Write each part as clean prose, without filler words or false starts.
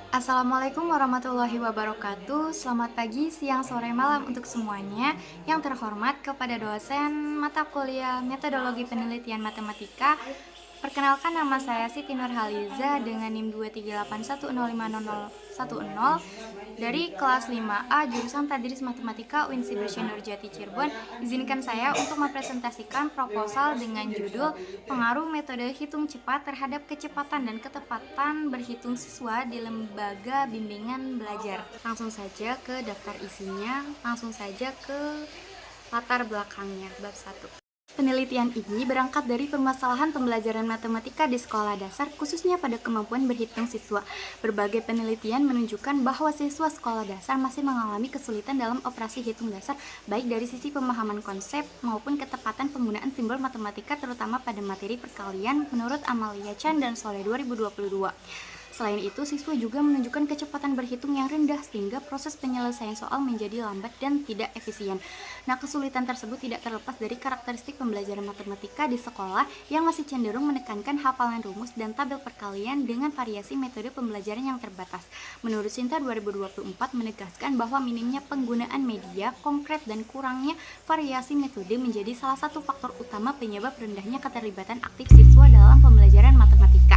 Assalamualaikum warahmatullahi wabarakatuh. Selamat pagi, siang, sore, malam untuk semuanya. Yang terhormat kepada dosen mata kuliah Metodologi Penelitian Matematika. Perkenalkan, nama saya Siti Nurhaliza dengan NIM 238105010 dari kelas 5A jurusan Tadris Matematika UIN Sibir Nurjati Cirebon. Izinkan saya untuk mempresentasikan proposal dengan judul Pengaruh Metode Hitung Cepat terhadap Kecepatan dan Ketepatan Berhitung Siswa di Lembaga Bimbingan Belajar. Langsung saja ke daftar isinya, langsung saja ke latar belakangnya, bab 1. Penelitian ini berangkat dari permasalahan pembelajaran matematika di sekolah dasar, khususnya pada kemampuan berhitung siswa. Berbagai penelitian menunjukkan bahwa siswa sekolah dasar masih mengalami kesulitan dalam operasi hitung dasar, baik dari sisi pemahaman konsep maupun ketepatan penggunaan simbol matematika, terutama pada materi perkalian, menurut Amalia Chan dan Soleh 2022. Selain itu, siswa juga menunjukkan kecepatan berhitung yang rendah sehingga proses penyelesaian soal menjadi lambat dan tidak efisien. Nah, kesulitan tersebut tidak terlepas dari karakteristik pembelajaran matematika di sekolah yang masih cenderung menekankan hafalan rumus dan tabel perkalian dengan variasi metode pembelajaran yang terbatas. Menurut Sinta 2024 menegaskan bahwa minimnya penggunaan media konkret dan kurangnya variasi metode menjadi salah satu faktor utama penyebab rendahnya keterlibatan aktif siswa dalam pembelajaran matematika.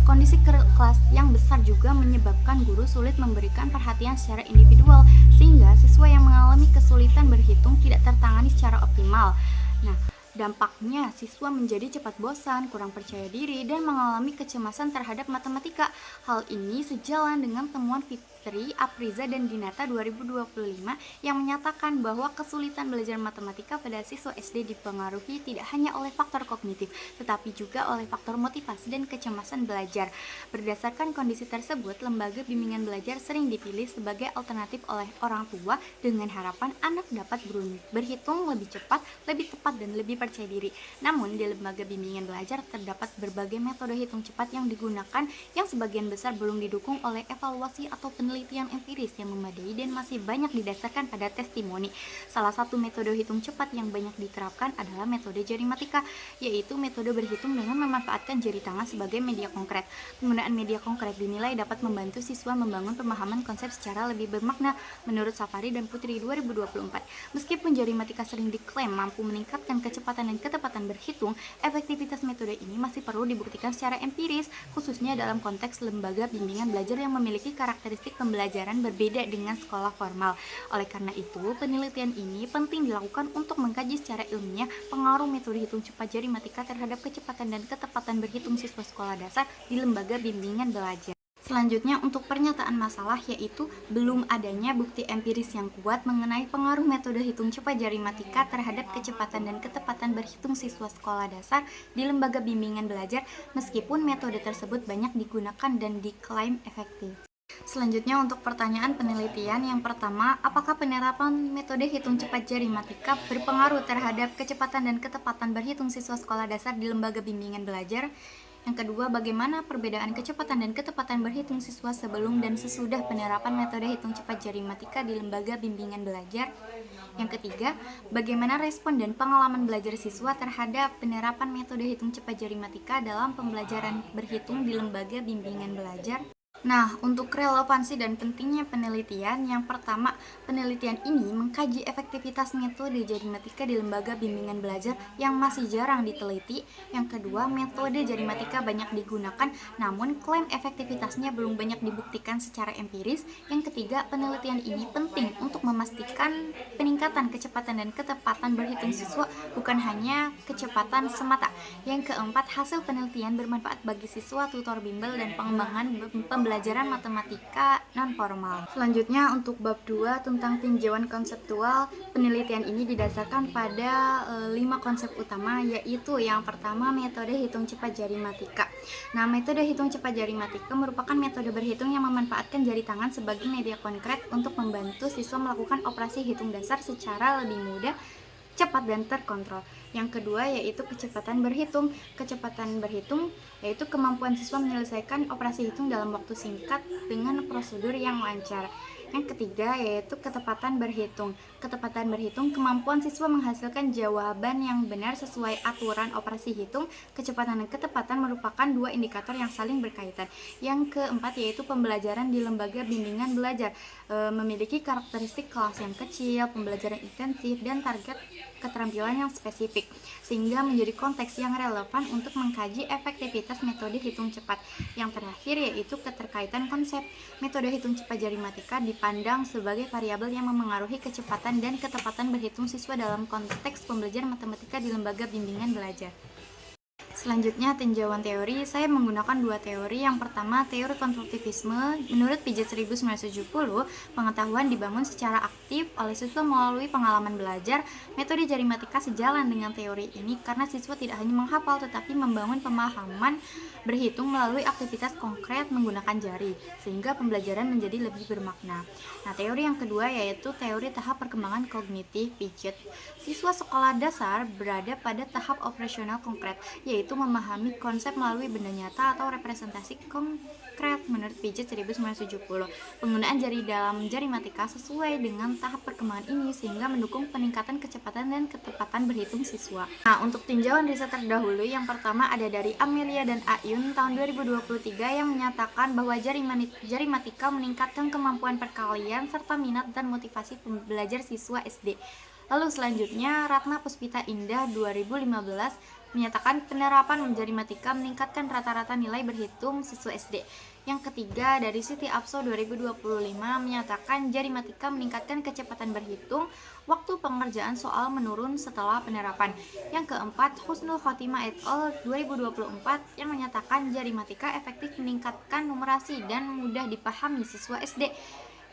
Kondisi kelas yang besar juga menyebabkan guru sulit memberikan perhatian secara individual, sehingga siswa yang mengalami kesulitan berhitung tidak tertangani secara optimal. Nah, dampaknya siswa menjadi cepat bosan, kurang percaya diri, dan mengalami kecemasan terhadap matematika. Hal ini sejalan dengan temuan Fitri, Apriza, dan Dinata 2025 yang menyatakan bahwa kesulitan belajar matematika pada siswa SD dipengaruhi tidak hanya oleh faktor kognitif, tetapi juga oleh faktor motivasi dan kecemasan belajar. Berdasarkan kondisi tersebut, lembaga bimbingan belajar sering dipilih sebagai alternatif oleh orang tua dengan harapan anak dapat berhitung lebih cepat, lebih tepat, dan lebih percaya diri. Namun, di lembaga bimbingan belajar terdapat berbagai metode hitung cepat yang digunakan yang sebagian besar belum didukung oleh evaluasi atau penelitian empiris yang memadai dan masih banyak didasarkan pada testimoni. Salah satu metode hitung cepat yang banyak diterapkan adalah metode jarimatika, yaitu metode berhitung dengan memanfaatkan jari tangan sebagai media konkret. Penggunaan media konkret dinilai dapat membantu siswa membangun pemahaman konsep secara lebih bermakna, menurut Safari dan Putri 2024. Meskipun jarimatika sering diklaim mampu meningkatkan kecepatan dan ketepatan berhitung, efektivitas metode ini masih perlu dibuktikan secara empiris, khususnya dalam konteks lembaga bimbingan belajar yang memiliki karakteristik pembelajaran berbeda dengan sekolah formal. Oleh karena itu, penelitian ini penting dilakukan untuk mengkaji secara ilmiah pengaruh metode hitung cepat jarimatika terhadap kecepatan dan ketepatan berhitung siswa sekolah dasar di lembaga bimbingan belajar. Selanjutnya, untuk pernyataan masalah, yaitu belum adanya bukti empiris yang kuat mengenai pengaruh metode hitung cepat jarimatika terhadap kecepatan dan ketepatan berhitung siswa sekolah dasar di lembaga bimbingan belajar, meskipun metode tersebut banyak digunakan dan diklaim efektif. Selanjutnya, untuk pertanyaan penelitian yang pertama, apakah penerapan metode hitung cepat jarimatika berpengaruh terhadap kecepatan dan ketepatan berhitung siswa sekolah dasar di lembaga bimbingan belajar? Yang kedua, bagaimana perbedaan kecepatan dan ketepatan berhitung siswa sebelum dan sesudah penerapan metode hitung cepat jarimatika di lembaga bimbingan belajar? Yang ketiga, bagaimana respon dan pengalaman belajar siswa terhadap penerapan metode hitung cepat jarimatika dalam pembelajaran berhitung di lembaga bimbingan belajar? Nah, untuk relevansi dan pentingnya penelitian, yang pertama, penelitian ini mengkaji efektivitas metode jarimatika di lembaga bimbingan belajar yang masih jarang diteliti. Yang kedua, metode jarimatika banyak digunakan, namun klaim efektivitasnya belum banyak dibuktikan secara empiris. Yang ketiga, penelitian ini penting untuk memastikan peningkatan kecepatan dan ketepatan berhitung siswa, bukan hanya kecepatan semata. Yang keempat, hasil penelitian bermanfaat bagi siswa, tutor bimbel, dan pengembangan pembelajaran matematika non-formal. Selanjutnya, untuk bab 2 tentang tinjauan konseptual, penelitian ini didasarkan pada 5 konsep utama, yaitu yang pertama, metode hitung cepat jarimatika. Nah, metode hitung cepat jarimatika merupakan metode berhitung yang memanfaatkan jari tangan sebagai media konkret untuk membantu siswa melakukan operasi hitung dasar secara lebih mudah, cepat, dan terkontrol. Yang kedua, yaitu kecepatan berhitung. Kecepatan berhitung yaitu kemampuan siswa menyelesaikan operasi hitung dalam waktu singkat dengan prosedur yang lancar. Yang ketiga yaitu ketepatan berhitung. Ketepatan berhitung kemampuan siswa menghasilkan jawaban yang benar sesuai aturan operasi hitung. Kecepatan dan ketepatan merupakan dua indikator yang saling berkaitan. Yang keempat yaitu pembelajaran di lembaga bimbingan belajar, memiliki karakteristik kelas yang kecil, pembelajaran intensif, dan target keterampilan yang spesifik, sehingga menjadi konteks yang relevan untuk mengkaji efektivitas metode hitung cepat. Yang terakhir yaitu keterkaitan konsep. Metode hitung cepat jari matika dipandang sebagai variabel yang memengaruhi kecepatan dan ketepatan berhitung siswa dalam konteks pembelajaran matematika di lembaga bimbingan belajar. Selanjutnya, tinjauan teori. Saya menggunakan dua teori. Yang pertama, teori konstruktivisme. Menurut Piaget 1970, pengetahuan dibangun secara aktif oleh siswa melalui pengalaman belajar. Metode jari matika sejalan dengan teori ini karena siswa tidak hanya menghafal tetapi membangun pemahaman berhitung melalui aktivitas konkret menggunakan jari, sehingga pembelajaran menjadi lebih bermakna. Nah, teori yang kedua yaitu teori tahap perkembangan kognitif Piaget. Siswa sekolah dasar berada pada tahap operasional konkret, yaitu memahami konsep melalui benda nyata atau representasi konkret menurut Piaget 1970. Penggunaan jari dalam jari matika sesuai dengan tahap perkembangan ini sehingga mendukung peningkatan kecepatan dan ketepatan berhitung siswa. Nah, untuk tinjauan riset terdahulu, yang pertama ada dari Amelia dan Ayun tahun 2023 yang menyatakan bahwa jari matika meningkatkan kemampuan perkalian serta minat dan motivasi belajar siswa SD. Lalu selanjutnya Ratna Puspita Indah 2015 menyatakan penerapan jari matika meningkatkan rata-rata nilai berhitung siswa SD. Yang ketiga dari Siti Apso 2025 menyatakan jari matika meningkatkan kecepatan berhitung, waktu pengerjaan soal menurun setelah penerapan. Yang keempat, Husnul Khotimah et al. 2024 yang menyatakan jari matika efektif meningkatkan numerasi dan mudah dipahami siswa SD.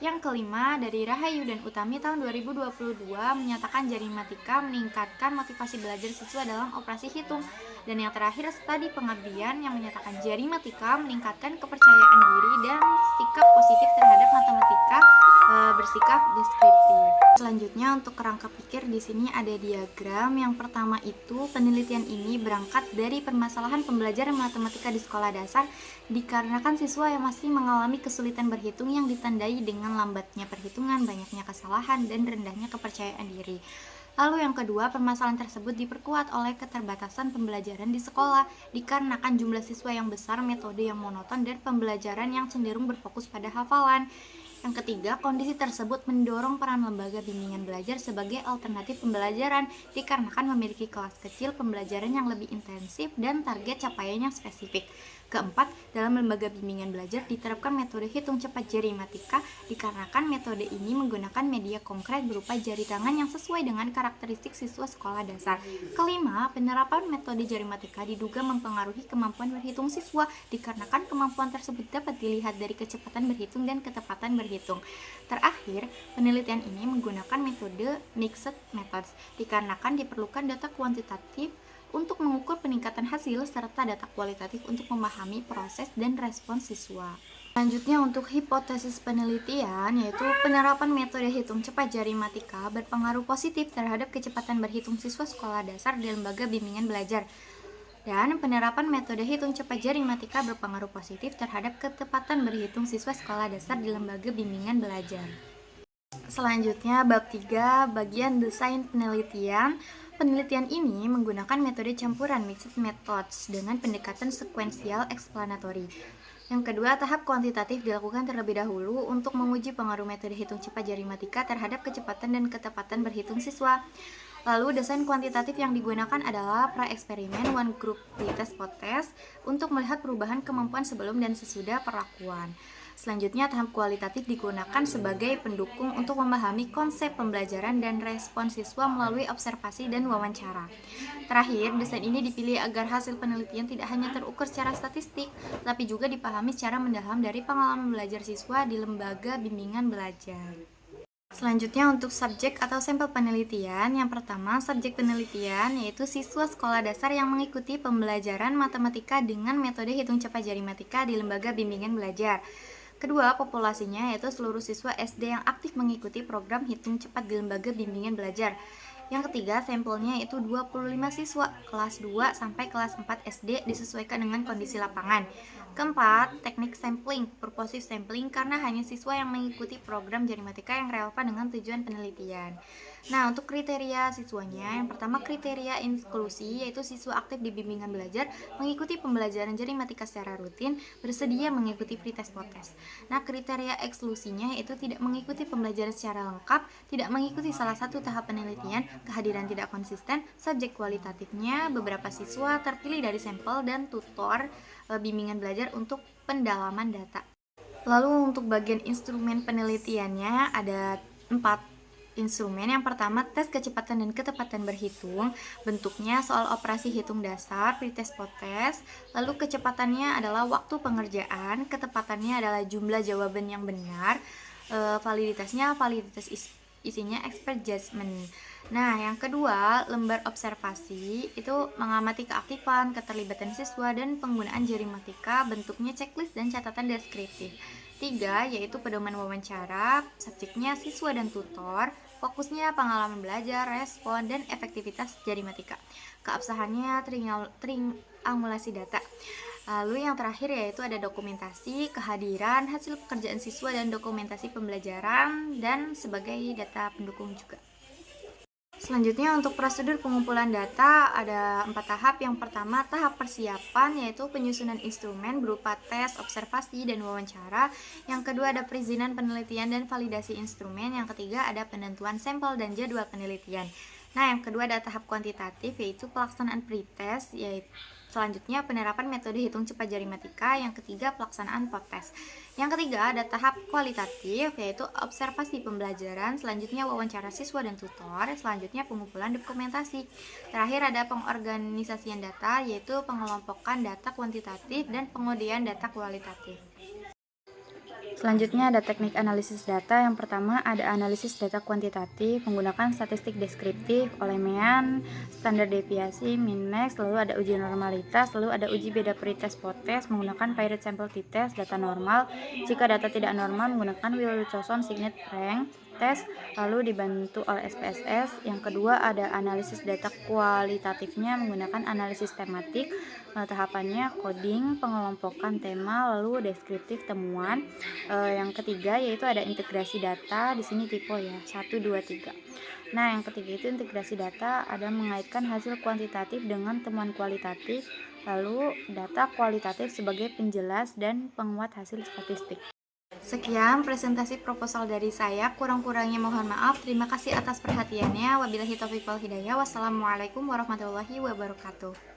Yang kelima dari Rahayu dan Utami tahun 2022 menyatakan jari matika meningkatkan motivasi belajar siswa dalam operasi hitung. Dan yang terakhir Studi Pengabdian yang menyatakan jari matika meningkatkan kepercayaan diri dan sikap positif terhadap matematika, bersikap deskriptif. Selanjutnya untuk kerangka pikir di sini ada diagram. Yang pertama itu penelitian ini berangkat dari permasalahan pembelajaran matematika di sekolah dasar dikarenakan siswa yang masih mengalami kesulitan berhitung yang ditandai dengan lambatnya perhitungan, banyaknya kesalahan, dan rendahnya kepercayaan diri. Lalu yang kedua, permasalahan tersebut diperkuat oleh keterbatasan pembelajaran di sekolah dikarenakan jumlah siswa yang besar, metode yang monoton, dan pembelajaran yang cenderung berfokus pada hafalan. Yang ketiga, kondisi tersebut mendorong peran lembaga bimbingan belajar sebagai alternatif pembelajaran dikarenakan memiliki kelas kecil, pembelajaran yang lebih intensif, dan target capaian yang spesifik. Keempat, dalam lembaga bimbingan belajar diterapkan metode hitung cepat jari matika dikarenakan metode ini menggunakan media konkret berupa jari tangan yang sesuai dengan karakteristik siswa sekolah dasar. Kelima, penerapan metode jari matika diduga mempengaruhi kemampuan berhitung siswa dikarenakan kemampuan tersebut dapat dilihat dari kecepatan berhitung dan ketepatan berhitung. Terakhir, penelitian ini menggunakan metode mixed methods dikarenakan diperlukan data kuantitatif untuk mengukur peningkatan hasil serta data kualitatif untuk memahami proses dan respons siswa. Selanjutnya untuk hipotesis penelitian yaitu penerapan metode hitung cepat jari matika berpengaruh positif terhadap kecepatan berhitung siswa sekolah dasar di lembaga bimbingan belajar. Dan penerapan metode hitung cepat jari matika berpengaruh positif terhadap ketepatan berhitung siswa sekolah dasar di lembaga bimbingan belajar. Selanjutnya bab 3 bagian desain penelitian. Penelitian ini menggunakan metode campuran mixed methods dengan pendekatan sekuensial eksplanatori. Yang kedua, tahap kuantitatif dilakukan terlebih dahulu untuk menguji pengaruh metode hitung cepat jari matika terhadap kecepatan dan ketepatan berhitung siswa. Lalu desain kuantitatif yang digunakan adalah pra-eksperimen one group pretest post-test untuk melihat perubahan kemampuan sebelum dan sesudah perlakuan. Selanjutnya, tahap kualitatif digunakan sebagai pendukung untuk memahami konsep pembelajaran dan respons siswa melalui observasi dan wawancara. Terakhir, desain ini dipilih agar hasil penelitian tidak hanya terukur secara statistik, tapi juga dipahami secara mendalam dari pengalaman belajar siswa di lembaga bimbingan belajar. Selanjutnya untuk subjek atau sampel penelitian. Yang pertama, subjek penelitian yaitu siswa sekolah dasar yang mengikuti pembelajaran matematika dengan metode hitung cepat jari matika di lembaga bimbingan belajar. Kedua, populasinya yaitu seluruh siswa SD yang aktif mengikuti program hitung cepat di lembaga bimbingan belajar. Yang ketiga, sampelnya itu 25 siswa kelas 2 sampai kelas 4 SD disesuaikan dengan kondisi lapangan. Keempat, teknik sampling, purposive sampling karena hanya siswa yang mengikuti program jari matika yang relevan dengan tujuan penelitian. Nah, untuk kriteria siswanya, yang pertama kriteria inklusi yaitu siswa aktif di bimbingan belajar, mengikuti pembelajaran jari matika secara rutin, bersedia mengikuti pretest potes. Nah, kriteria eksklusinya itu tidak mengikuti pembelajaran secara lengkap, tidak mengikuti salah satu tahap penelitian, kehadiran tidak konsisten, subjek kualitatifnya, beberapa siswa terpilih dari sampel dan tutor bimbingan belajar untuk pendalaman data. Lalu untuk bagian instrumen penelitiannya ada 4 instrumen. Yang pertama, tes kecepatan dan ketepatan berhitung. Bentuknya soal operasi hitung dasar, pretest potes. Lalu kecepatannya adalah waktu pengerjaan, ketepatannya adalah jumlah jawaban yang benar. Validitasnya validitas isinya expert judgment. Nah, yang kedua, lembar observasi itu mengamati keaktifan, keterlibatan siswa dan penggunaan jari matika, bentuknya checklist dan catatan deskriptif. Tiga, yaitu pedoman wawancara, subjeknya siswa dan tutor, fokusnya pengalaman belajar, respon, dan efektivitas jari matika. Keabsahannya triangulasi data. Lalu yang terakhir yaitu ada dokumentasi, kehadiran, hasil pekerjaan siswa dan dokumentasi pembelajaran, dan sebagai data pendukung juga. Selanjutnya untuk prosedur pengumpulan data ada 4 tahap. Yang pertama, tahap persiapan yaitu penyusunan instrumen berupa tes, observasi, dan wawancara. Yang kedua ada perizinan penelitian dan validasi instrumen. Yang ketiga ada penentuan sampel dan jadwal penelitian. Nah, yang kedua ada tahap kuantitatif yaitu pelaksanaan pretest, yaitu selanjutnya penerapan metode hitung cepat jari matika. Yang ketiga pelaksanaan potes. Yang ketiga ada tahap kualitatif yaitu observasi pembelajaran, selanjutnya wawancara siswa dan tutor, selanjutnya pengumpulan dokumentasi. Terakhir ada pengorganisasian data yaitu pengelompokan data kuantitatif dan pengundian data kualitatif. Selanjutnya ada teknik analisis data. Yang pertama ada analisis data kuantitatif menggunakan statistik deskriptif, Olemean, standar deviasi, min max, lalu ada uji normalitas, lalu ada uji beda pretest potes menggunakan paired sample t-test, data normal. Jika data tidak normal menggunakan Wilson Signet Rank test, lalu dibantu oleh SPSS. Yang kedua ada analisis data kualitatifnya menggunakan analisis tematik. Tahapannya coding, pengelompokan tema, lalu deskriptif temuan. Yang ketiga yaitu ada integrasi data, di sini tipe ya 1 2 3. Nah, yang ketiga itu integrasi data ada mengaitkan hasil kuantitatif dengan temuan kualitatif, lalu data kualitatif sebagai penjelas dan penguat hasil statistik. Sekian presentasi proposal dari saya, kurang-kurangnya mohon maaf. Terima kasih atas perhatiannya. Wabillahi taufiq wal hidayah. Wassalamualaikum warahmatullahi wabarakatuh.